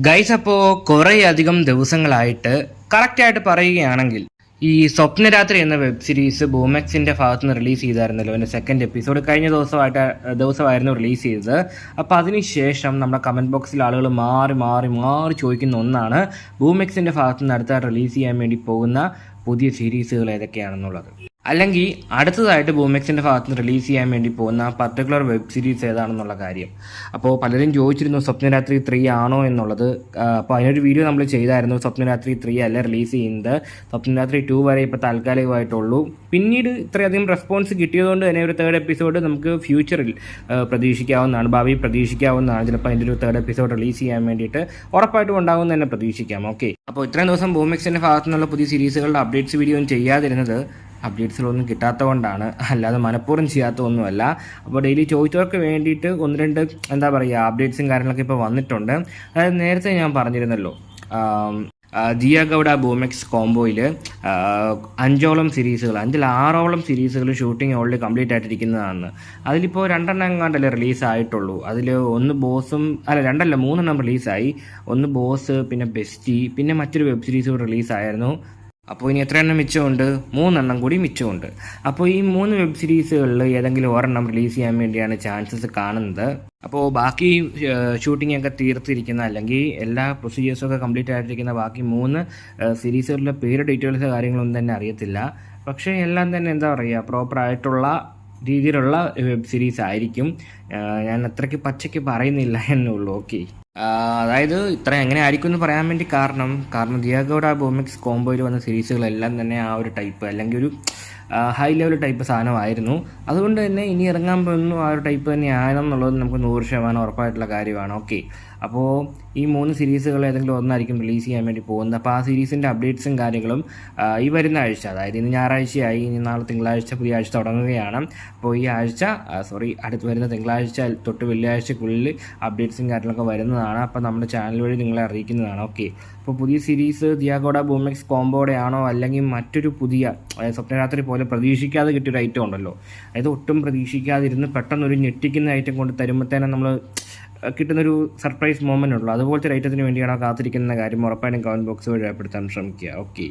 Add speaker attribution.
Speaker 1: Guys, അപ്പോൾ കുറേയധികം ദിവസങ്ങളായിട്ട് കറക്റ്റായിട്ട് പറയുകയാണെങ്കിൽ ഈ സ്വപ്നരാത്രി എന്ന വെബ് സീരീസ് ബൂമെക്സിന്റെ ഭാഗത്ത് നിന്ന് റിലീസ് ചെയ്തായിരുന്നല്ലോ. അതിന്റെ സെക്കൻഡ് എപ്പിസോഡ് കഴിഞ്ഞ ദിവസമായിരുന്നു റിലീസ് ചെയ്തത്. അപ്പോൾ അതിനുശേഷം നമ്മുടെ കമന്റ് ബോക്സിൽ ആളുകൾ മാറി മാറി മാറി ചോദിക്കുന്ന ഒന്നാണ് ബൂമെക്സിന്റെ ഭാഗത്ത് നിന്ന് അടുത്തായിട്ട് റിലീസ് ചെയ്യാൻ വേണ്ടി പോകുന്ന പുതിയ സീരീസുകൾ ഏതൊക്കെയാണെന്നുള്ളത്, അല്ലെങ്കിൽ അടുത്തതായിട്ട് ബൂമെക്സിൻ്റെ ഭാഗത്ത് നിന്ന് റിലീസ് ചെയ്യാൻ വേണ്ടി പോകുന്ന പർട്ടിക്കുലർ വെബ് സീരീസ് ഏതാണെന്നുള്ള കാര്യം. അപ്പോൾ പലരും ചോദിച്ചിരുന്നു സ്വപ്നരാത്രി 3 ആണോ എന്നുള്ളത്. അപ്പോൾ അതിനൊരു വീഡിയോ നമ്മൾ ചെയ്തായിരുന്നു. സ്വപ്നരാത്രി 3 അല്ല റിലീസ് ചെയ്യുന്നത്, സ്വപ്നരാത്രി 2 വരെ ഇപ്പോൾ താൽക്കാലികമായിട്ടുള്ളൂ. പിന്നീട് ഇത്രയധികം റെസ്പോൺസ് കിട്ടിയതുകൊണ്ട് തന്നെ ഒരു 3rd എപ്പിസോഡ് നമുക്ക് ഫ്യൂച്ചറിൽ പ്രതീക്ഷിക്കാവുന്നതാണ്, ഭാവിയിൽ പ്രതീക്ഷിക്കാവുന്നതാണ്. ചിലപ്പോൾ അതിൻ്റെ ഒരു 3rd എപ്പിസോഡ് റിലീസ് ചെയ്യാൻ വേണ്ടിയിട്ട് ഉറപ്പായിട്ടും ഉണ്ടാകുമെന്ന് തന്നെ പ്രതീക്ഷിക്കാം. ഓക്കെ, അപ്പോൾ ഇത്രയും ദിവസം ബൂമെക്സിൻ്റെ ഭാഗത്തു നിന്നുള്ള പുതിയ സീരീസുകളുടെ അപ്ഡേറ്റ്സ് വീഡിയോ ഒന്നും ചെയ്യാതിരുന്നത് അപ്ഡേറ്റ്സിലൊന്നും കിട്ടാത്തതുകൊണ്ടാണ്, അല്ലാതെ മനഃപൂർവ്വം ചെയ്യാത്തതൊന്നുമല്ല. അപ്പോൾ ഡെയിലി ചോദിച്ചവർക്ക് വേണ്ടിയിട്ട് 1-2 എന്താ പറയുക അപ്ഡേറ്റ്സും കാര്യങ്ങളൊക്കെ ഇപ്പോൾ വന്നിട്ടുണ്ട്. അതായത് നേരത്തെ ഞാൻ പറഞ്ഞിരുന്നല്ലോ, ദിയ ഗൗഡ ബൂമെക്സ് കോംബോയിൽ 5ഓളം സീരീസുകൾ, 6ഓളം സീരീസുകൾ ഷൂട്ടിംഗ് ഓൾറെഡി കംപ്ലീറ്റ് ആയിട്ടിരിക്കുന്നതാണ്. അതിലിപ്പോൾ 2 എങ്ങാണ്ടല്ലേ റിലീസായിട്ടുള്ളൂ. അതിൽ 3 റിലീസായി. ഒന്ന് ബോസ്, പിന്നെ ബെസ്റ്റി, പിന്നെ മറ്റൊരു വെബ് സീരീസ് കൂടി റിലീസായിരുന്നു. അപ്പോൾ ഇനി എത്ര എണ്ണം മിച്ചമുണ്ട്? 3 കൂടി മിച്ചമുണ്ട്. അപ്പോൾ ഈ 3 വെബ് സീരീസുകളിൽ ഏതെങ്കിലും ഒരെണ്ണം റിലീസ് ചെയ്യാൻ വേണ്ടിയാണ് ചാൻസസ് കാണുന്നത്. അപ്പോൾ ബാക്കി ഷൂട്ടിംഗ് ഒക്കെ തീർത്തിരിക്കുന്ന, അല്ലെങ്കിൽ എല്ലാ പ്രൊസീജിയേഴ്സും ഒക്കെ കംപ്ലീറ്റ് ആയിട്ടിരിക്കുന്ന ബാക്കി 3 സീരീസുകളിലെ പേര്, ഡീറ്റെയിൽസ് കാര്യങ്ങളൊന്നും തന്നെ അറിയത്തില്ല. പക്ഷേ എല്ലാം തന്നെ എന്താ പറയുക പ്രോപ്പറായിട്ടുള്ള രീതിയിലുള്ള വെബ് സീരീസ് ആയിരിക്കും. ഞാൻ അത്രയ്ക്ക് പച്ചയ്ക്ക് പറയുന്നില്ല എന്നുള്ളൂ. ഓക്കെ, അതായത് ഇത്ര എങ്ങനെ ആയിരിക്കും എന്ന് പറയാൻ വേണ്ടി കാരണം ദിയ ഗൗഡ ബൂമെക്സ് കോംബോയിൽ വന്ന സീരീസുകളെല്ലാം തന്നെ ആ ഒരു ടൈപ്പ്, അല്ലെങ്കിൽ ഒരു ഹൈ ലെവൽ ടൈപ്പ് സാധനമായിരുന്നു. അതുകൊണ്ട് തന്നെ ഇനി ഇറങ്ങാൻ പോകുന്നു ആ ഒരു ടൈപ്പ് തന്നെ ആണെന്നുള്ളത് നമുക്ക് 100% ഉറപ്പായിട്ടുള്ള കാര്യമാണ്. ഓക്കെ, അപ്പോൾ ഈ 3 സീരീസുകൾ ഏതെങ്കിലും ഒന്നായിരിക്കും റിലീസ് ചെയ്യാൻ വേണ്ടി പോകുന്നത്. അപ്പോൾ ആ സീരീസിൻ്റെ അപ്ഡേറ്റ്സും കാര്യങ്ങളും ഈ വരുന്ന ആഴ്ച, അതായത് ഇന്ന് ഞായറാഴ്ചയായി, ഇനി നാളെ തിങ്കളാഴ്ച പുതിയ ആഴ്ച തുടങ്ങുകയാണ്. അപ്പോൾ ഈ ആഴ്ച അടുത്ത് വരുന്ന തിങ്കളാഴ്ച തൊട്ട് വെള്ളിയാഴ്ചക്കുള്ളിൽ അപ്ഡേറ്റ്സും കാര്യങ്ങളൊക്കെ വരുന്നതാണ്. അപ്പോൾ നമ്മുടെ ചാനൽ വഴി നിങ്ങളെ അറിയിക്കുന്നതാണ്. ഓക്കെ, അപ്പോൾ പുതിയ സീരീസ് ദിയ ഗൗഡ ബൂമെക്സ് കോംബോയുടെ ആണോ, അല്ലെങ്കിൽ മറ്റൊരു പുതിയ സ്വപ്നരാത്രി പോലെ പ്രതീക്ഷിക്കാതെ കിട്ടിയൊരു ഐറ്റം ഉണ്ടല്ലോ, അതായത് ഒട്ടും പ്രതീക്ഷിക്കാതിരുന്ന് പെട്ടെന്നൊരു ഞെട്ടിക്കുന്ന ഐറ്റം കൊണ്ട് തരുമ്പോഴത്തേനും നമ്മൾ കിട്ടുന്നൊരു സർപ്രൈസ് മൊമെൻ്റ് ഉള്ളൂ, അതുപോലത്തെ ഒരു ഐറ്റത്തിന് വേണ്ടിയാണോ കാത്തിരിക്കുന്ന കാര്യം ഉറപ്പായിട്ടും കമൻറ്റ് ബോക്സ് വഴി രേഖപ്പെടുത്താൻ ശ്രമിക്കുക. ഓക്കെ.